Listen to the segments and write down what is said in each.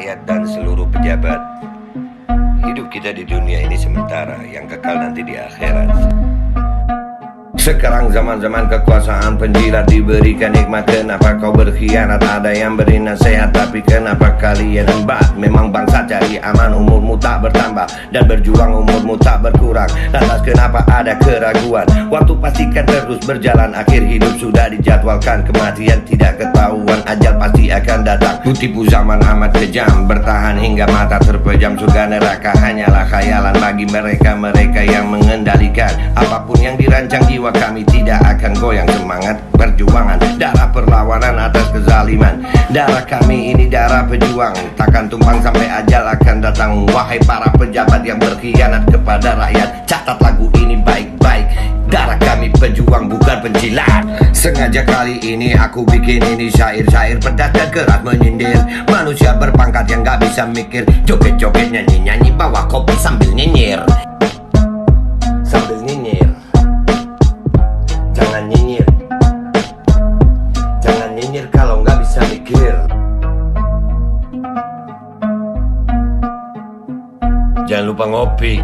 rakyat dan seluruh pejabat. Hidup kita di dunia ini sementara, yang kekal nanti di akhirat. Sekarang zaman-zaman kekuasaan penjilat diberikan nikmat. Kenapa kau berkhianat? Ada yang beri nasihat, tapi kenapa kalian embat? Memang bangsa cari aman, umurmu tak bertambah, dan berjuang umurmu tak berkurang. Lantas kenapa ada keraguan? Waktu pastikan terus berjalan, akhir hidup sudah dijadwalkan. Kematian tidak ketahuan, ajal pasti akan datang. Kutipu zaman amat kejam, bertahan hingga mata terpejam. Surga neraka hanyalah khayalan bagi mereka-mereka yang mengendalikan. Apapun yang dirancang jiwa kami tidak akan goyang. Semangat perjuangan, darah perlawanan atas kezaliman. Darah kami ini darah pejuang, takkan tumpang sampai ajal akan datang. Wahai para pejabat yang berkhianat kepada rakyat, catat lagu ini baik-baik. Darah kami pejuang bukan penjilat. Sengaja kali ini aku bikin ini syair-syair pedas dan keras menyindir manusia berpangkat yang gak bisa mikir. Joget-joget, nyanyi-nyanyi, bawa kopi sambil nyinyir. Sambil nyinyir. Jangan nyinyir. Jangan nyinyir kalau nggak bisa mikir. Jangan lupa ngopi.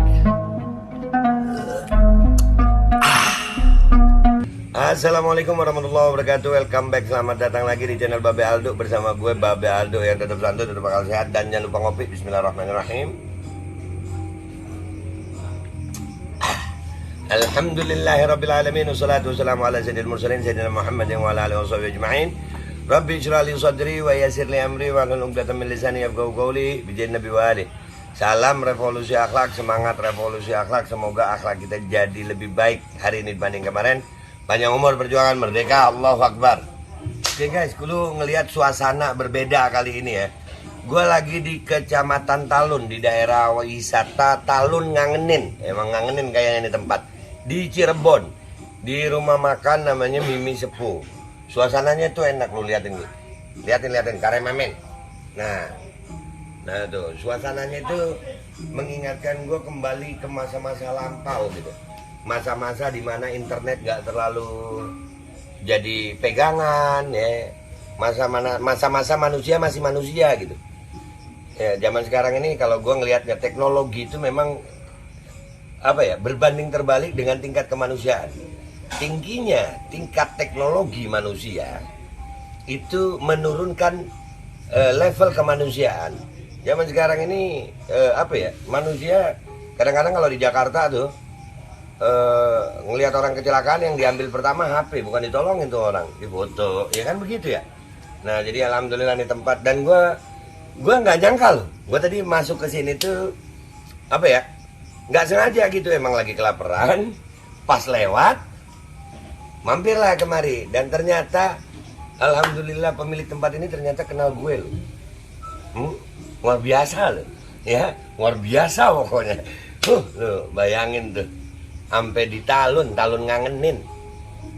Assalamualaikum warahmatullahi wabarakatuh. Welcome back, selamat datang lagi di channel Babe Aldo. Bersama gue Babe Aldo yang tetap santuy, tetap bakal sehat. Dan jangan lupa ngopi. Bismillahirrahmanirrahim. Alhamdulillahirrabbilalamin. Wassalatu wassalamu ala sayyidil mursalin Sayyidina Muhammadin wa ala alihi wa sahbihi ajma'in. Rabbi syrah li sadri wa yassir li amri wa hlul 'uqdatam min lisani yafqahu qawli bi nabi wa ali. Salam revolusi akhlak, semangat revolusi akhlak. Semoga akhlak kita jadi lebih baik hari ini dibanding kemarin. Panjang umur, perjuangan merdeka, Allahu Akbar. Oke guys, kudu ngelihat suasana berbeda kali ini ya. Gue lagi di Kecamatan Talun, di daerah wisata Talun Ngangenin. Emang ngangenin kayaknya ini tempat. Di Cirebon, di rumah makan namanya Mimi Sepuh. Suasananya tuh enak, lu liatin nih. Liatin Karemamen. Nah tuh suasananya itu mengingatkan gue kembali ke masa-masa lampau gitu. Masa-masa dimana internet gak terlalu jadi pegangan ya. Masa-masa manusia masih manusia gitu. Ya, zaman sekarang ini kalau gue ngelihatnya teknologi itu memang berbanding terbalik dengan tingkat kemanusiaan. Tingginya tingkat teknologi manusia itu menurunkan level kemanusiaan. Zaman sekarang ini manusia kadang-kadang kalau di Jakarta tuh ngelihat orang kecelakaan yang diambil pertama HP, bukan ditolongin tuh orang, difoto, ya kan begitu ya. Nah jadi alhamdulillah nih tempat, dan gue nggak nyangka loh. Gue tadi masuk ke sini tuh nggak sengaja gitu, emang lagi kelaparan, pas lewat, mampirlah kemari, dan ternyata alhamdulillah pemilik tempat ini ternyata kenal gue loh. Luar biasa loh, ya, luar biasa pokoknya. Loh, bayangin tuh, sampai di Talun Ngangenin,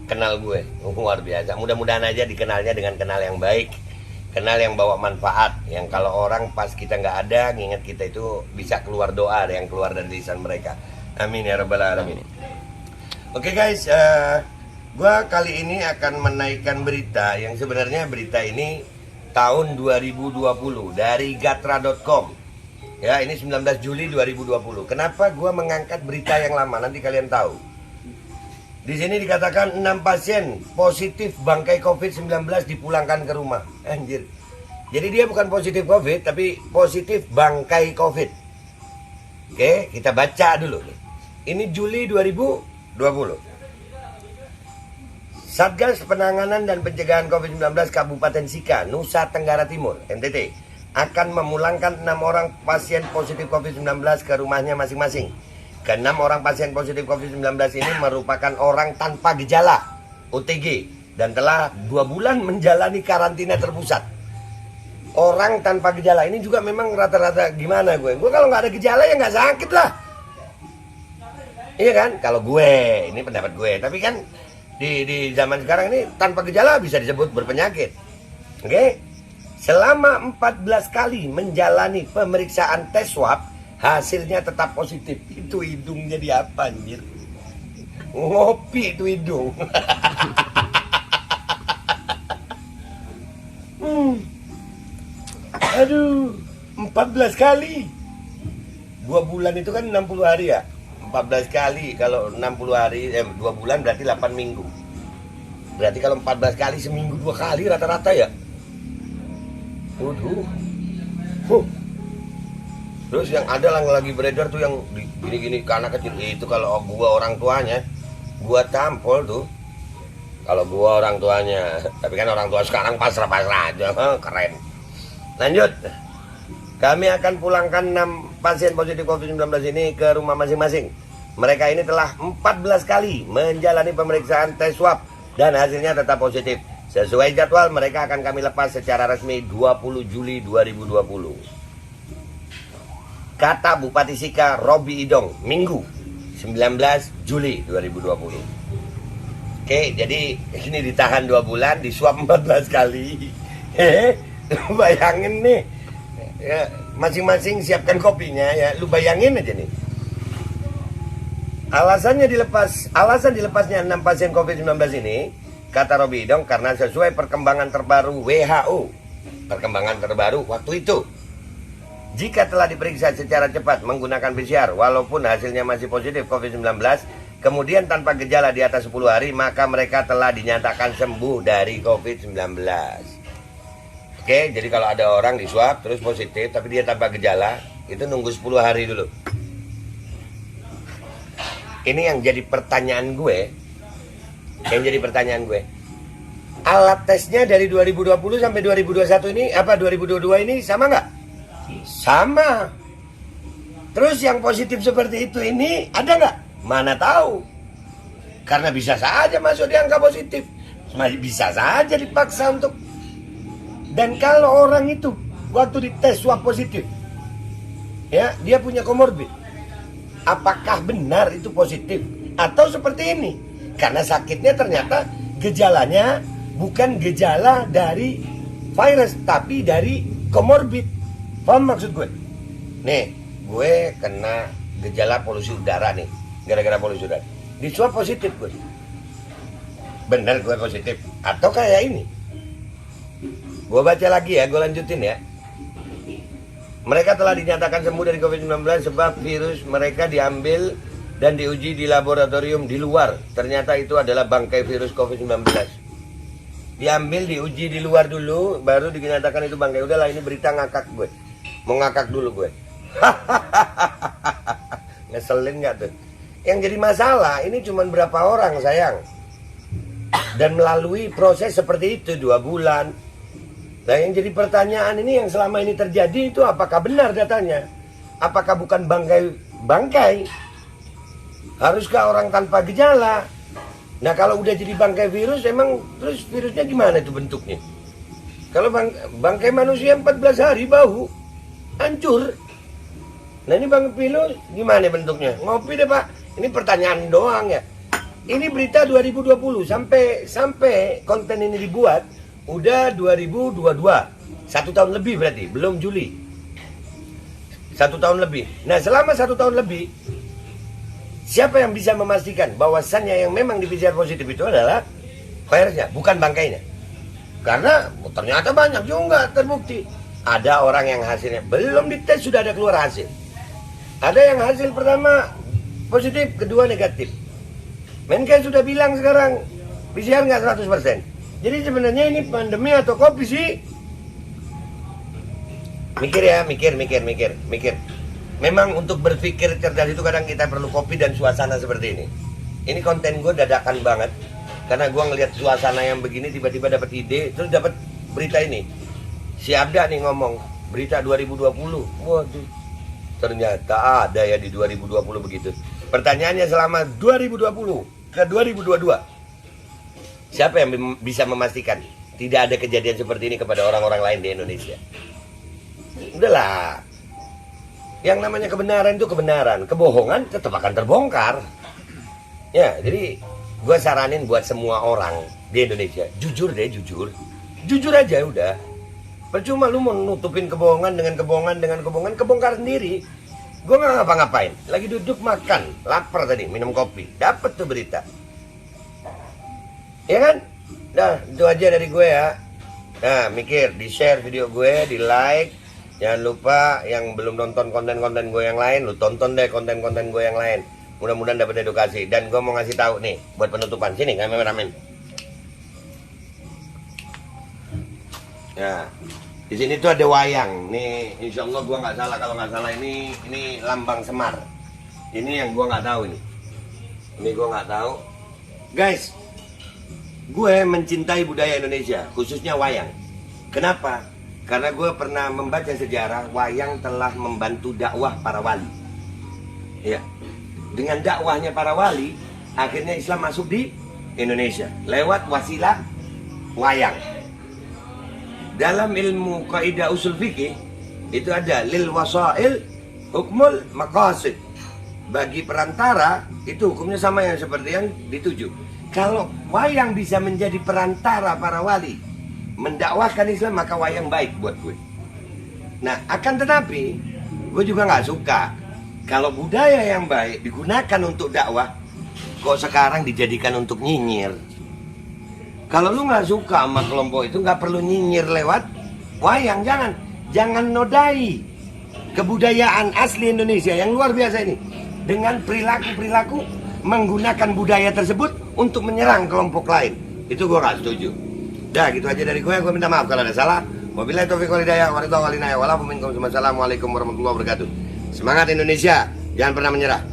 kenal gue, luar biasa. Mudah-mudahan aja dikenalnya dengan kenal yang baik. Kenal yang bawa manfaat, yang kalau orang pas kita nggak ada, nginget kita itu bisa keluar doa yang keluar dari lisan mereka. Amin ya rabbal alamin. Oke guys, gue kali ini akan menaikkan berita yang sebenarnya berita ini tahun 2020 dari gatra.com. Ya, ini 19 Juli 2020. Kenapa gue mengangkat berita yang lama? Nanti kalian tahu. Di sini dikatakan 6 pasien positif bangkai COVID-19 dipulangkan ke rumah. Anjir. Jadi dia bukan positif COVID, tapi positif bangkai COVID. Oke, kita baca dulu nih. Ini Juli 2020. Satgas Penanganan dan Pencegahan COVID-19 Kabupaten Sika, Nusa Tenggara Timur, NTT, akan memulangkan 6 orang pasien positif COVID-19 ke rumahnya masing-masing. Ke-6 orang pasien positif COVID-19 ini merupakan orang tanpa gejala (OTG) dan telah 2 bulan menjalani karantina terpusat. Orang tanpa gejala ini juga memang rata-rata gimana gue? Gue kalau nggak ada gejala ya nggak sakit lah. Iya kan? Kalau gue, ini pendapat gue. Tapi kan di zaman sekarang ini tanpa gejala bisa disebut berpenyakit. Oke? Selama 14 kali menjalani pemeriksaan tes swab, hasilnya tetap positif. Itu hidung jadi apa anjir? Ngopi itu hidung. Aduh. 14 kali. 2 bulan itu kan 60 hari ya. 14 kali kalau 60 hari 2 bulan berarti 8 minggu. Berarti kalau 14 kali seminggu 2 kali rata-rata ya. Waduh. Terus yang ada lagi beredar tuh yang gini-gini ke anak kecil. Itu kalau gua orang tuanya, gua tampol tuh. Kalau gua orang tuanya. Tapi kan orang tua sekarang pasrah-pasrah aja. Keren. Lanjut. Kami akan pulangkan 6 pasien positif COVID-19 ini ke rumah masing-masing. Mereka ini telah 14 kali menjalani pemeriksaan tes swab dan hasilnya tetap positif. Sesuai jadwal mereka akan kami lepas secara resmi 20 Juli 2020. Kata Bupati Sika Robi Idong, Minggu 19 Juli 2020. Oke, jadi ini ditahan 2 bulan, disuap 14 kali. Bayangin nih, ya, masing-masing siapkan kopinya ya, lu bayangin aja nih. Alasan dilepasnya 6 pasien COVID-19 ini, kata Robi Idong, karena sesuai perkembangan terbaru WHO. Perkembangan terbaru waktu itu. Jika telah diperiksa secara cepat menggunakan PCR, walaupun hasilnya masih positif COVID-19, kemudian tanpa gejala di atas 10 hari, maka mereka telah dinyatakan sembuh dari COVID-19. Oke, jadi kalau ada orang diswab terus positif, tapi dia tanpa gejala, itu nunggu 10 hari dulu. Ini yang jadi pertanyaan gue. Alat tesnya dari 2020 sampai 2021 ini, 2022 ini sama nggak? Sama. Terus yang positif seperti itu ini ada nggak? Mana tahu. Karena bisa saja masuk di angka positif. Bisa saja dipaksa untuk. Dan kalau orang itu waktu dites swab positif, ya dia punya komorbid. Apakah benar itu positif? Atau seperti ini? Karena sakitnya ternyata gejalanya bukan gejala dari virus, tapi dari komorbid. Paham maksud gue? Nih, gue kena gejala polusi udara nih. Gara-gara polusi udara. Di swab positif gue. Bener gue positif. Atau kayak ini. Gue baca lagi ya, gue lanjutin ya. Mereka telah dinyatakan sembuh dari COVID-19 sebab virus mereka diambil dan diuji di laboratorium di luar. Ternyata itu adalah bangkai virus COVID-19. Diambil, diuji di luar dulu, baru dinyatakan itu bangkai. Udahlah, ini berita ngakak gue. Mau ngakak dulu gue. Ngeselin gak tuh? Yang jadi masalah ini cuma berapa orang sayang. Dan melalui proses seperti itu 2 bulan. Nah yang jadi pertanyaan ini yang selama ini terjadi itu apakah benar datanya? Apakah bukan bangkai? Haruskah orang tanpa gejala? Nah kalau udah jadi bangkai virus, emang terus virusnya gimana itu bentuknya? Kalau bangkai manusia 14 hari bau, hancur. Nah ini Bang Pilo gimana bentuknya? Ngopi deh Pak. Ini pertanyaan doang ya. Ini berita 2020 sampai konten ini dibuat udah 2022. 1 tahun lebih berarti, belum Juli. 1 tahun lebih. Nah selama 1 tahun lebih, siapa yang bisa memastikan bahwasannya yang memang di PCR positif itu adalah virusnya, bukan bangkainya? Karena ternyata banyak juga terbukti. Ada orang yang hasilnya belum dites sudah ada keluar hasil. Ada yang hasil pertama positif, kedua negatif. Menkes sudah bilang sekarang PCR nggak 100%. Jadi sebenarnya ini pandemi atau COVID sih? Mikir ya, mikir. Memang untuk berpikir cerdas itu kadang kita perlu kopi dan suasana seperti ini. Ini konten gue dadakan banget. Karena gue ngelihat suasana yang begini tiba-tiba dapat ide, terus dapat berita ini. Si Abda nih ngomong, berita 2020. Waduh, ternyata ada ya di 2020 begitu. Pertanyaannya selama 2020 ke 2022. Siapa yang bisa memastikan tidak ada kejadian seperti ini kepada orang-orang lain di Indonesia? Udahlah. Yang namanya kebenaran itu kebenaran. Kebohongan tetap akan terbongkar. Ya, jadi gue saranin buat semua orang di Indonesia, jujur deh, jujur aja udah. Percuma lu mau nutupin kebohongan dengan kebohongan, kebongkar sendiri. Gue nggak ngapa-ngapain, lagi duduk makan, lapar tadi, minum kopi, dapet tuh berita. Ya kan? Nah, itu aja dari gue ya. Nah, mikir, di share video gue, di like, Jangan lupa yang belum nonton konten-konten gue yang lain, lu tonton deh konten-konten gue yang lain. Mudah-mudahan dapat edukasi. Dan gue mau ngasih tahu nih buat penutupan. Sini kameramen. Ya, di sini tuh ada wayang. Nih, insya Allah gue nggak salah, kalau nggak salah ini lambang Semar. Ini yang gue nggak tahu ini. Ini gue nggak tahu. Guys, gue mencintai budaya Indonesia, khususnya wayang. Kenapa? Karena gue pernah membaca sejarah wayang telah membantu dakwah para wali. Ya, dengan dakwahnya para wali, akhirnya Islam masuk di Indonesia lewat wasilah wayang. Dalam ilmu kaidah usul fikih itu ada lil wasail hukmul maqasid. Bagi perantara itu hukumnya sama yang seperti yang dituju. Kalau wayang bisa menjadi perantara para wali mendakwahkan Islam, maka wayang baik buat gue. Nah, akan tetapi gue juga nggak suka kalau budaya yang baik digunakan untuk dakwah, kok sekarang dijadikan untuk nyinyir. Kalau lu nggak suka sama kelompok itu, nggak perlu nyinyir lewat wayang. Jangan nodai kebudayaan asli Indonesia yang luar biasa ini dengan perilaku menggunakan budaya tersebut untuk menyerang kelompok lain. Itu gue nggak setuju. Dah, gitu aja dari gue minta maaf kalau ada salah. Wabillahi taufiq wal hidayah, wassalamualaikum warahmatullahi wabarakatuh. Semangat Indonesia, jangan pernah menyerah.